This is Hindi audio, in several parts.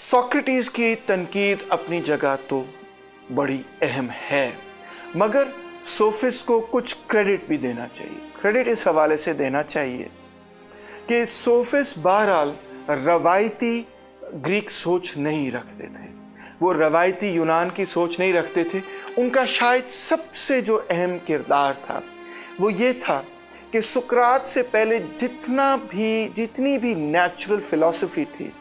सोक्रेटिस की तनकीद अपनी जगह तो बड़ी अहम है, मगर सोफिस्ट को कुछ क्रेडिट भी देना चाहिए। क्रेडिट इस हवाले से देना चाहिए कि सोफिस्ट बहरहाल रवायती ग्रीक सोच नहीं रखते थे, वो रवायती यूनान की सोच नहीं रखते थे। उनका शायद सबसे जो अहम किरदार था वो ये था कि सुकरात से पहले जितनी भी नेचुरल फिलॉसफी थी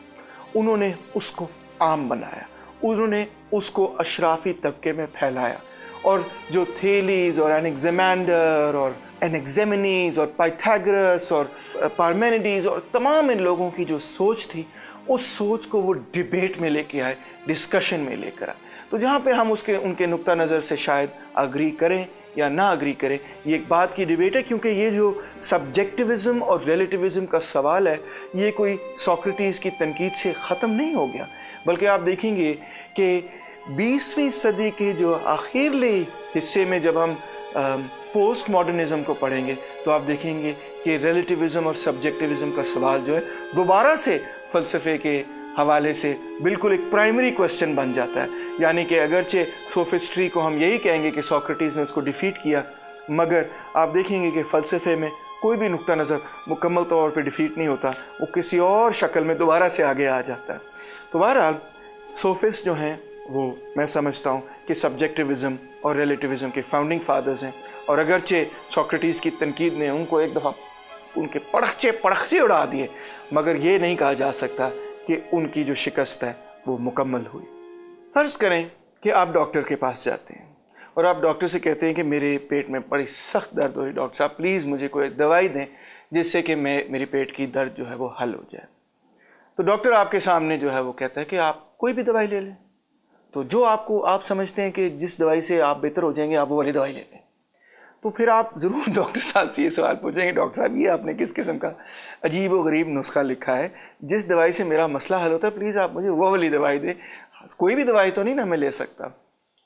उन्होंने उसको आम बनाया, उन्होंने उसको अशराफी तबके में फैलाया। और जो थेलीज और एनेक्जेमेंडर और एनेक्जेमेनीज और पाइथागोरस और पार्मेनिडीज और तमाम इन लोगों की जो सोच थी, उस सोच को वो डिबेट में लेके आए, डिस्कशन में लेकर आए। तो जहाँ पे हम उनके नुक्ता नज़र से शायद अग्री करें या ना अग्री करें, ये एक बात की डिबेट है, क्योंकि ये जो सब्जेक्टिविज़म और रिलेटिविज़म का सवाल है ये कोई सोक्रेटिस की तनकीद से ख़त्म नहीं हो गया, बल्कि आप देखेंगे कि 20वीं सदी के जो आखिरले हिस्से में जब हम पोस्ट मॉडर्निज़म को पढ़ेंगे तो आप देखेंगे कि रिलेटिविज़म और सब्जेक्टिविज़म का सवाल जो है दोबारा से फ़लसफ़े के हवाले से बिल्कुल एक प्राइमरी क्वेश्चन बन जाता है। यानी कि अगरचे सोफिस्ट्री को हम यही कहेंगे कि सोक्रेटिस ने उसको डिफीट किया, मगर आप देखेंगे कि फ़लसफ़े में कोई भी नुक्ता नज़र मुकम्मल तौर पे डिफीट नहीं होता, वो किसी और शक्ल में दोबारा से आगे आ जाता है। तो बहरहाल सोफिस्ट जो हैं वो मैं समझता हूँ कि सब्जेक्टिविज़म और रिलेटिविज़म के फाउंडिंग फादर्स हैं। और अगरचे सोक्रेटिस की तनकीद ने उनको एक दफ़ा उनके पड़खचे उड़ा दिए, मगर ये नहीं कहा जा सकता कि उनकी जो शिकस्त है वो मुकम्मल हुई। फ़र्ज़ करें कि आप डॉक्टर के पास जाते हैं और आप डॉक्टर से कहते हैं कि मेरे पेट में बड़ी सख्त दर्द हो रही, डॉक्टर साहब प्लीज़ मुझे कोई दवाई दें जिससे कि मेरी पेट की दर्द जो है वो हल हो जाए। तो डॉक्टर आपके सामने जो है वो कहता है कि आप कोई भी दवाई ले लें, तो जो आप समझते हैं कि जिस दवाई से आप बेहतर हो जाएंगे आप वो वाली दवाई ले लें। तो फिर आप ज़रूर डॉक्टर साहब से ये सवाल पूछेंगे, डॉक्टर साहब ये आपने किस किस्म का अजीब व गरीब नुस्खा लिखा है, जिस दवाई से मेरा मसला हल होता है प्लीज़ आप मुझे वो वाली दवाई दें, कोई भी दवाई तो नहीं ना मैं ले सकता।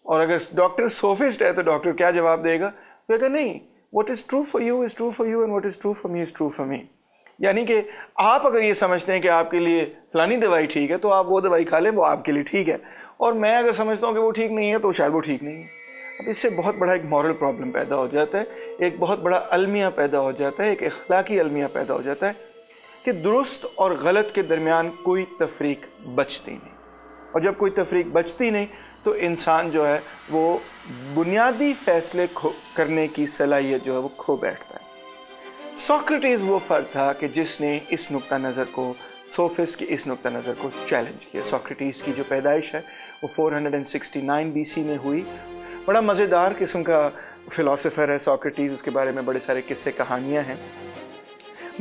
और अगर डॉक्टर सोफिस्ट है तो डॉक्टर क्या जवाब देगा? तो कहेगा नहीं, what is true for you is true for you and what is true for me is true for me. यानी कि आप अगर ये समझते हैं कि आपके लिए फलानी दवाई ठीक है तो आप वो दवाई खा लें, वो आपके लिए ठीक है, और मैं अगर समझता हूँ कि वो ठीक नहीं है तो शायद वो ठीक नहीं है। अब इससे बहुत बड़ा एक मॉरल प्रॉब्लम पैदा हो जाता है, एक बहुत बड़ा अलमिया पैदा हो जाता है, एक अखलाकी अलमिया पैदा हो जाता है कि दुरुस्त और गलत के दरमियान कोई तफरीक बचती नहीं। और जब कोई तफरीक बचती नहीं तो इंसान जो है वो बुनियादी फैसले करने की सलाहियत जो है वो खो बैठता है। सोक्रेटिस वो फ़र्द था कि जिसने इस नुक्ता नज़र को, सोफिस्ट की इस नुक्ता नज़र को चैलेंज किया। सोक्रेटिस की जो पैदाइश है वो 469 BC में हुई। बड़ा मज़ेदार किस्म का फ़िलासफ़र है सोक्रेटिस, उसके बारे में बड़े सारे किस्से कहानियाँ हैं,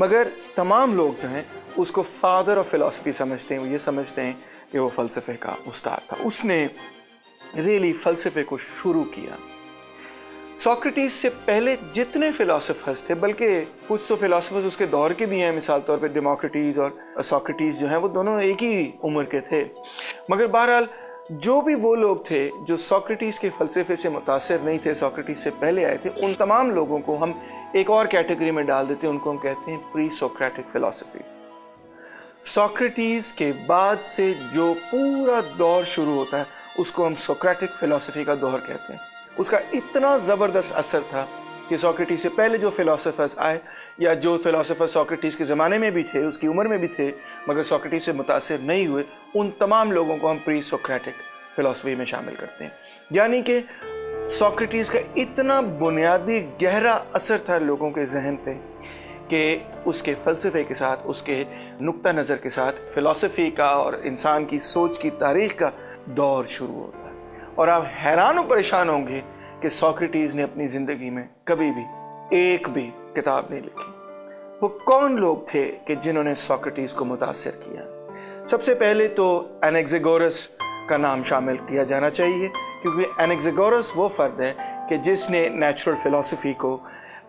मगर तमाम लोग जो हैं उसको फादर ऑफ फ़िलासफ़ी समझते हैं। वो ये समझते हैं कि वो फ़लसफ़े का उस्ताद था, उसने रियली फ़लसफ़े को शुरू किया। सोक्रेटिस से पहले जितने फ़िलासफ़र्स थे, बल्कि कुछ तो फ़िलासफ़र्स उसके दौर के भी हैं, मिसाल तौर पे डेमोक्रिटस और सोक्रेटिस जो हैं वो दोनों एक ही उम्र के थे, मगर बहरहाल जो भी वो लोग थे जो सोक्रेटिस के फ़लसफ़े से मुतासिर नहीं थे, सोक्रेटिस से पहले आए थे, उन तमाम लोगों को हम एक और कैटेगरी में डाल देते हैं, उनको हम कहते हैं प्री सोक्रेटिक फ़िलासफ़ी। सोक्रेटिस के बाद से जो पूरा दौर शुरू होता है उसको हम सोक्रेटिक फ़िलासफ़ी का दौर कहते हैं। उसका इतना ज़बरदस्त असर था कि सोक्रेटिस से पहले जो फ़िलासफ़र्स आए या जो फ़िलासफ़र सोक्रेटिस के ज़माने में भी थे, उसकी उम्र में भी थे, मगर सोक्रेटिस से मुतासिर नहीं हुए, उन तमाम लोगों को हम प्री सोक्रेटिक फ़िलासफ़ी में शामिल करते हैं। यानी कि सोक्रेटिस का इतना बुनियादी गहरा असर था लोगों के जहन पे कि उसके फ़लसफ़े के साथ, उसके नुक्ता नज़र के साथ फ़िलासफ़ी का और इंसान की सोच की तारीख़ का दौर शुरू होता है। और आप हैरान और परेशान होंगे कि सोक्रेटिस ने अपनी ज़िंदगी में कभी भी एक भी किताब नहीं लिखी। वो कौन लोग थे कि जिन्होंने सोक्रेटिस को मुतासिर किया? सबसे पहले तो एनेक्सेगोरस का नाम शामिल किया जाना चाहिए, क्योंकि एनेक्सेगोरस वो फ़र्द है कि जिसने नेचुरल फ़िलासफ़ी को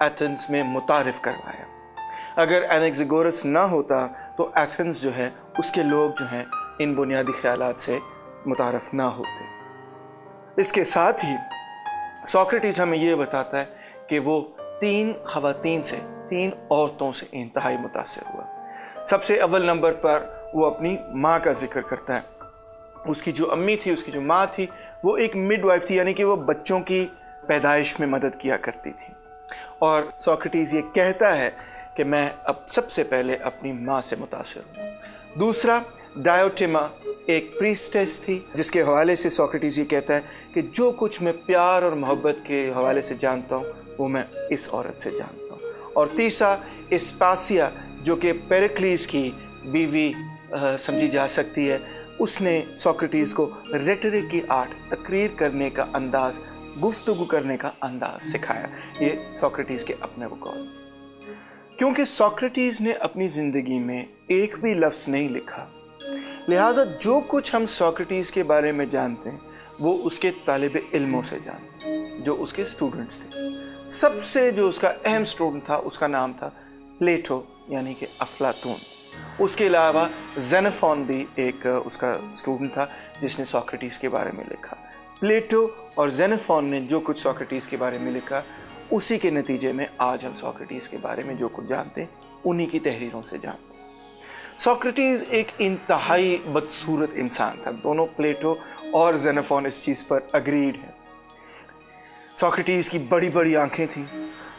एथेंस में मुतारिफ़ करवाया। अगर एनेक्सेगोरस ना होता तो एथेंस जो है उसके लोग जो हैं इन बुनियादी ख़यालात से मुतारफ़ ना होते। इसके साथ ही सोक्रेटिस हमें ये बताता है कि वो 3 औरतों से इंतहाई मुतासिर हुआ। सबसे अव्वल नंबर पर वो अपनी माँ का जिक्र करता है। उसकी जो अम्मी थी, उसकी जो माँ थी, वो एक मिडवाइफ थी, यानी कि वो बच्चों की पैदाइश में मदद किया करती थी। और सोक्रेटिस ये कहता है कि मैं अब सबसे पहले अपनी माँ से मुतासिर हूँ। दूसरा, डायोटिमा एक प्रीस्टेस थी, जिसके हवाले से सोक्रेटिस ये कहता है कि जो कुछ मैं प्यार और मोहब्बत के हवाले से जानता हूँ वो मैं इस औरत से जानता हूँ। और तीसरा, इस्पासिया, जो कि पेरिक्लीस की बीवी समझी जा सकती है, उसने सोक्रेटिस को रेटरिक की आर्ट, तकरीर करने का अंदाज, गुफ्तगू करने का अंदाज सिखाया। ये सोक्रेटिस के अपने वक़ौल। क्योंकि सोक्रेटिस ने अपनी ज़िंदगी में एक भी लफ्ज़ नहीं लिखा, लिहाजा जो कुछ हम सोक्रेटिस के बारे में जानते हैं वो उसके तालिब इल्मों से जानते हैं, जो उसके स्टूडेंट्स थे। सबसे जो उसका अहम स्टूडेंट था उसका नाम था प्लेटो, यानी कि अफलातून। उसके अलावा जेनोफोन भी एक उसका स्टूडेंट था जिसने सोक्रेटिस के बारे में लिखा। प्लेटो और जेनोफोन ने जो कुछ सोक्रेटिस के बारे में लिखा, उसी के नतीजे में आज हम सोक्रेटिस के बारे में जो कुछ जानते हैं उन्हीं की तहरीरों से जानते हैं। सोक्रेटिस एक इंतहाई बदसूरत इंसान था। दोनों प्लेटो और जेनोफोन इस चीज़ पर अग्रीड है। सोक्रेटिस की बड़ी बड़ी आंखें थी,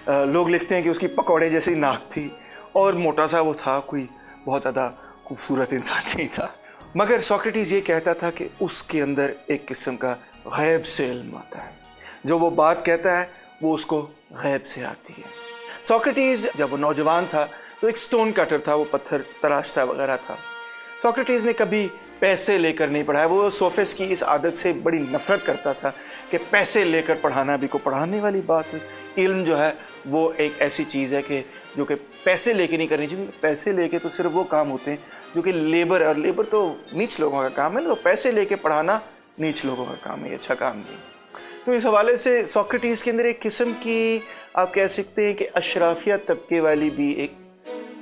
लोग लिखते हैं कि उसकी पकौड़े जैसी नाक थी, और मोटा सा वो था, कोई बहुत ज़्यादा खूबसूरत इंसान नहीं था। मगर सोक्रेटिस ये कहता था कि उसके अंदर एक किस्म का गैब से इल्म आता है, जो वो बात कहता है वो उसको गैब से आती है। सोक्रेटिस जब वो नौजवान था तो एक स्टोन कटर था, वो पत्थर तराशता वगैरह था। सोक्रेटिस ने कभी पैसे लेकर नहीं पढ़ाया। वो सोफिस्ट की इस आदत से बड़ी नफरत करता था कि पैसे लेकर पढ़ाना भी को पढ़ाने वाली बात है। इल्म जो है वो एक ऐसी चीज़ है कि जो कि पैसे लेके नहीं करनी चाहिए। पैसे लेके तो सिर्फ वो काम होते हैं जो कि लेबर, और लेबर तो नीच लोगों का काम है, तो पैसे लेके पढ़ाना नीच लोगों का काम है, ये अच्छा काम नहीं। तो इस हवाले से सोक्रेटिस के अंदर एक किस्म की, आप कह सकते हैं कि अशराफिया तबके वाली भी एक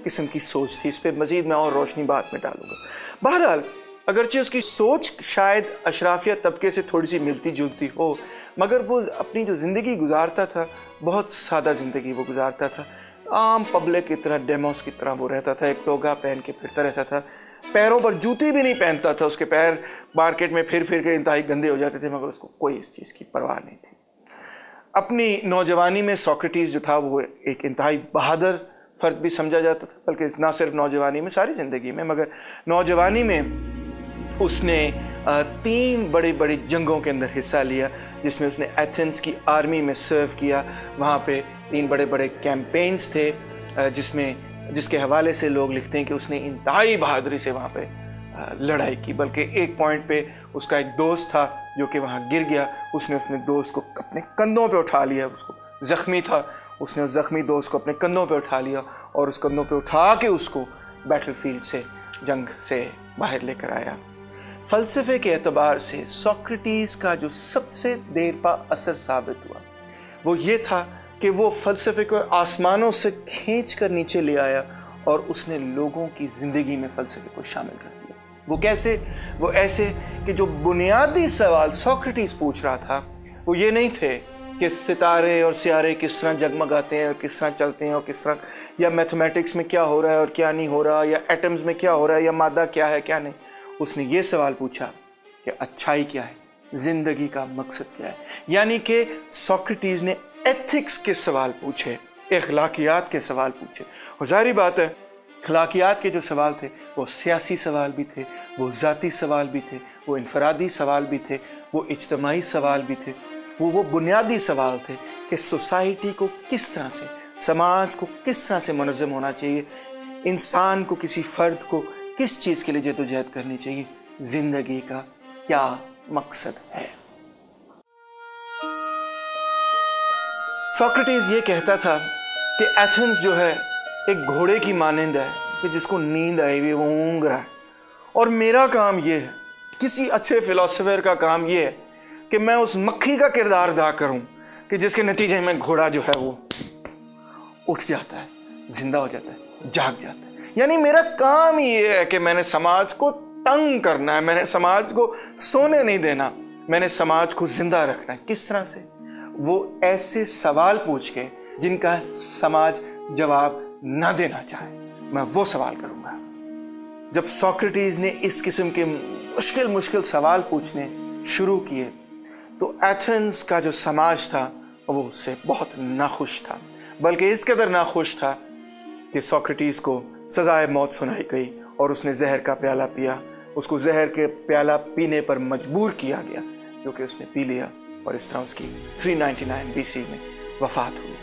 किस्म की सोच थी। इस पर मज़ीद मैं और रोशनी बाद में डालूंगा। बहरहाल, अगरचे उसकी सोच शायद अशराफिया तबके से थोड़ी सी मिलती जुलती हो, मगर वो अपनी जो ज़िंदगी गुजारता था, बहुत सादा ज़िंदगी वो गुजारता था। आम पब्लिक की तरह, डेमोस की तरह वो रहता था। एक टोगा पहन के फिरता रहता था, पैरों पर जूती भी नहीं पहनता था। उसके पैर मार्केट में फिर के इंतहाई गंदे हो जाते थे, मगर उसको कोई इस चीज़ की परवाह नहीं थी। अपनी नौजवानी में सोक्रेटिस जो था वो एक इंतहाई बहादुर फ़र्द भी समझा जाता था, बल्कि ना सिर्फ नौजवानी में, सारी ज़िंदगी में, मगर नौजवानी में उसने 3 बड़ी बड़ी जंगों के अंदर हिस्सा लिया, जिसमें उसने एथेंस की आर्मी में सर्व किया। वहाँ पे 3 बड़े बड़े कैंपेन्स थे, जिसके हवाले से लोग लिखते हैं कि उसने इंतहाई बहादुरी से वहाँ पे लड़ाई की। बल्कि एक पॉइंट पे उसका एक दोस्त था जो कि वहाँ गिर गया, उसने अपने दोस्त को अपने कंधों पे उठा लिया। उसको ज़ख्मी था, उसने उस ज़ख्मी दोस्त को अपने कंधों पे उठा लिया और उस कंधों पे उठा के उसको बैटलफील्ड से, जंग से बाहर लेकर आया। फ़लसफ़े के एतबार से सोक्रेटिस का जो सबसे देरपा असर साबित हुआ वो ये था कि वो फ़लसफ़े को आसमानों से खींच कर नीचे ले आया और उसने लोगों की ज़िंदगी में फ़लसफ़े को शामिल कर दिया। वो कैसे? वो ऐसे कि जो बुनियादी सवाल सोक्रेटिस पूछ रहा था वो ये नहीं थे कि सितारे और सियारे किस तरह जगमगाते हैं और किस तरह चलते हैं और किस तरह, या मैथमेटिक्स में क्या हो रहा है और क्या नहीं हो रहा, या एटम्स में क्या हो रहा है, या मादा क्या है क्या नहीं। उसने ये सवाल पूछा कि अच्छाई क्या है, ज़िंदगी का मकसद क्या है। यानी कि सोक्रेटिस ने एथिक्स के सवाल पूछे, अखलाकियात के सवाल पूछे। और जाहिर बात है, अखलाकियात के जो सवाल थे वो सियासी सवाल भी थे, वो ज़ाती सवाल भी थे, वो इनफरादी सवाल भी थे, वो इज्तमाही सवाल भी थे, वो बुनियादी सवाल थे कि सोसाइटी को किस तरह से, समाज को किस तरह से मुनज़्ज़म होना चाहिए, इंसान को, किसी फ़र्द को किस चीज़ के लिए जद्दोजहद करनी चाहिए, ज़िंदगी का क्या मकसद है। सोक्रेटिस ये कहता था कि एथेंस जो है एक घोड़े की मानंद है कि जिसको नींद आई हुई, वो ऊँग रहा है, और मेरा काम ये है, किसी अच्छे फिलोसोफर का काम ये है कि मैं उस मक्खी का किरदार अदा करूं कि जिसके नतीजे में घोड़ा जो है वो उठ जाता है, जिंदा हो जाता है, जाग जाता है। यानी मेरा काम ये है कि मैंने समाज को तंग करना है, मैंने समाज को सोने नहीं देना, मैंने समाज को जिंदा रखना है। किस तरह से? वो ऐसे सवाल पूछ के जिनका समाज जवाब ना देना चाहे, मैं वो सवाल करूंगा। जब सोक्रेटिस ने इस किस्म के मुश्किल मुश्किल सवाल पूछने शुरू किए तो एथेंस का जो समाज था वो उससे बहुत नाखुश था, बल्कि इस कदर नाखुश था कि सोक्रेटिस को सजाए मौत सुनाई गई और उसने जहर का प्याला पिया। उसको जहर के प्याला पीने पर मजबूर किया गया, जो कि उसने पी लिया और इस तरह उसकी 399 BC में वफात हुई।